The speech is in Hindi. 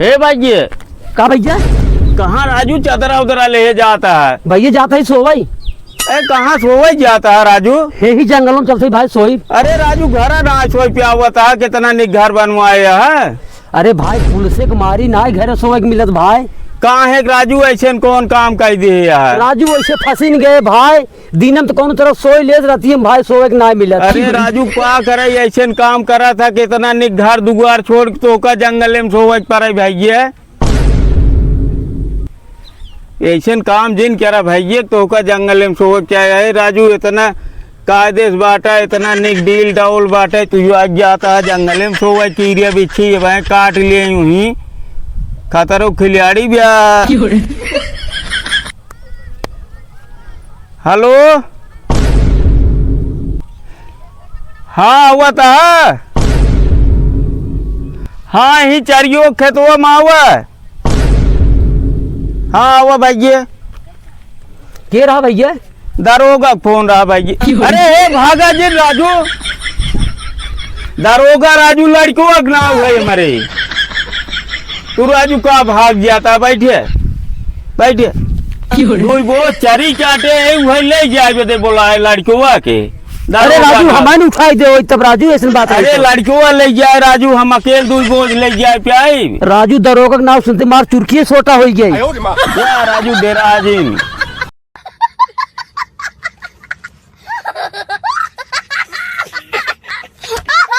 हे भैया, का भैया? कहाँ राजू चदरा उदरा ले जाता है? भैया जाता ही सोवई। कहाँ सोवई जाता है राजू? ही जंगलों में चलते भाई सोई। अरे राजू घर ना सोई पे आवता है, कितना निक घर बनवाया है। अरे भाई पुलिस मारी ना घर सोवे के मिलत भाई। कहाँ है राजू ऐसे कौन काम कर दिए है? राजू ऐसे फंसी गए भाई, दिनम तो कौन तरफ सोई ले रहती है भाई, सोवे के ना मिलत। अरे राजू क्या करे ऐसे काम करा था, कितना निक घर दुआर छोड़ तो का जंगल में सोवे पड़े भैया। ऐसे काम जिन करा भैया तो का जंगल में सोवे क्या है राजू। इतना कायदे से बाटा, इतना निक डील डाउल बाटे, तू आज जाता है जंगल में सोवे कीड़िया बिच्छी भाई काट लिए यूं ही खतरो खिलाड़ी भी। हेलो, हाँ हुआ था। हाँ ही चरियो खेतवा में हुआ। हाँ हुआ भैया। के रहा भैया? दरोगा फोन रहा भैया। अरे हे भागा जी राजू, दरोगा राजू लड़कों अगना हुए हमारे। तू राजू का भाग जाता, बैठे बैठे वो चरी चाटे वही ले जाए दे बोला है लड़कों के। अरे राजू हमारे उठाई दे तब राजू ऐसी बात। अरे लड़कों ले जाए राजू, हम अकेले दू बोझ ले जाए प्याई। राजू दरोगा का नाम सुनते मार चुरकी सोटा हो गई। राजू डेरा